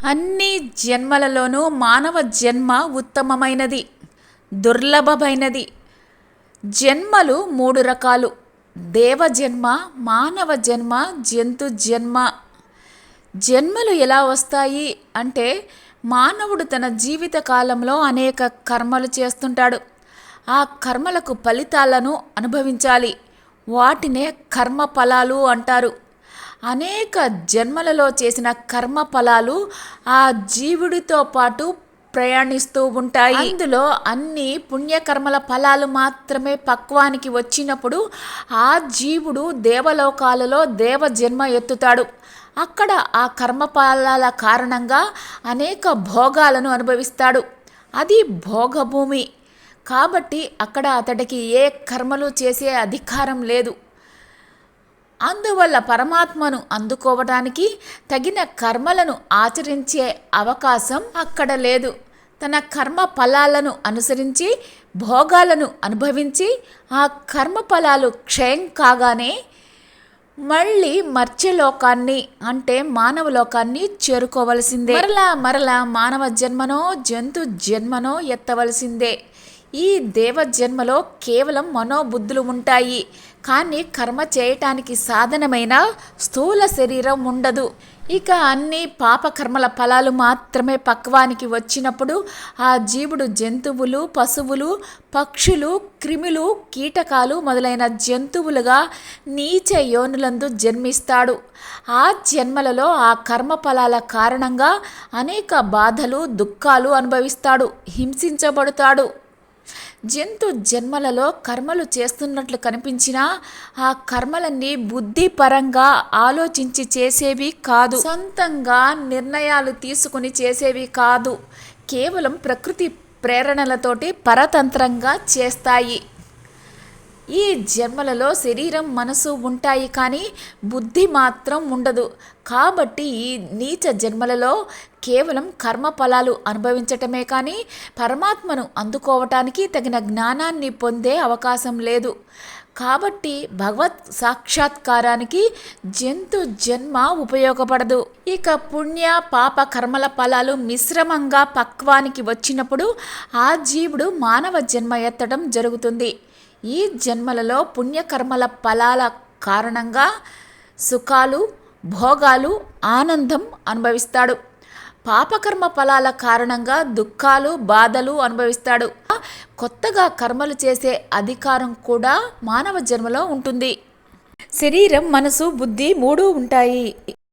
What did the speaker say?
అన్ని జన్మలలోనూ మానవ జన్మ ఉత్తమమైనది, దుర్లభమైనది. జన్మలు మూడు రకాలు: దేవజన్మ, మానవ జన్మ, జంతు జన్మ. జన్మలు ఎలా వస్తాయి అంటే, మానవుడు తన జీవిత కాలంలో అనేక కర్మలు చేస్తుంటాడు. ఆ కర్మలకు ఫలితాలను అనుభవించాలి. వాటినే కర్మ ఫలాలు అంటారు. అనేక జన్మలలో చేసిన కర్మ ఫలాలు ఆ జీవుడితో పాటు ప్రయాణిస్తూ ఉంటాయి. అందులో అన్ని పుణ్యకర్మల ఫలాలు మాత్రమే పక్వానికి వచ్చినప్పుడు ఆ జీవుడు దేవలోకాలలో దేవ జన్మ ఎత్తుతాడు. అక్కడ ఆ కర్మ ఫలాల కారణంగా అనేక భోగాలను అనుభవిస్తాడు. అది భోగభూమి కాబట్టి అక్కడ అతడికి ఏ కర్మలు చేసే అధికారం లేదు. అందువల్ల పరమాత్మను అందుకోవడానికి తగిన కర్మలను ఆచరించే అవకాశం అక్కడ లేదు. తన కర్మ ఫలాలను అనుసరించి భోగాలను అనుభవించి ఆ కర్మ ఫలాలు క్షయం కాగానే మళ్ళీ మర్త్యలోకాన్ని అంటే మానవ లోకాన్ని చేరుకోవలసిందే. మరలా మానవ జన్మనో జంతు జన్మనో ఎత్తవలసిందే. ఈ దేవ జన్మలో కేవలం మనోబుద్ధులు ఉంటాయి, కానీ కర్మ చేయటానికి సాధనమైన స్థూల శరీరం ఉండదు. ఇక అన్ని పాపకర్మల ఫలాలు మాత్రమే పక్వానికి వచ్చినప్పుడు ఆ జీవుడు జంతువులు, పశువులు, పక్షులు, క్రిములు, కీటకాలు మొదలైన జంతువులుగా నీచ యోనులందు జన్మిస్తాడు. ఆ జన్మలలో ఆ కర్మ ఫలాల కారణంగా అనేక బాధలు, దుఃఖాలు అనుభవిస్తాడు, హింసించబడతాడు. జంతు జన్మలలో కర్మలు చేస్తున్నట్లు కనిపించినా ఆ కర్మలన్నీ బుద్ధిపరంగా ఆలోచించి చేసేవి కాదు, సొంతంగా నిర్ణయాలు తీసుకుని చేసేవి కాదు. కేవలం ప్రకృతి ప్రేరణలతోటి పరతంత్రంగా చేస్తాయి. ఈ జన్మలలో శరీరం, మనసు ఉంటాయి, కానీ బుద్ధి మాత్రం ఉండదు. కాబట్టి ఈ నీచ జన్మలలో కేవలం కర్మ ఫలాలు అనుభవించటమే కానీ పరమాత్మను అందుకోవటానికి తగిన జ్ఞానాన్ని పొందే అవకాశం లేదు. కాబట్టి భగవత్ సాక్షాత్కారానికి జంతు జన్మ ఉపయోగపడదు. ఇక పుణ్య పాప కర్మల ఫలాలు మిశ్రమంగా పక్వానికి వచ్చినప్పుడు ఆ జీవుడు మానవ జన్మ ఎత్తడం జరుగుతుంది. ఈ జన్మలలో పుణ్యకర్మల ఫలాల కారణంగా సుఖాలు, భోగాలు, ఆనందం అనుభవిస్తాడు. పాపకర్మ ఫలాల కారణంగా దుఃఖాలు, బాధలు అనుభవిస్తాడు. కొత్తగా కర్మలు చేసే అధికారం కూడా మానవ జన్మలో ఉంటుంది. శరీరం, మనసు, బుద్ధి మూడు ఉంటాయి.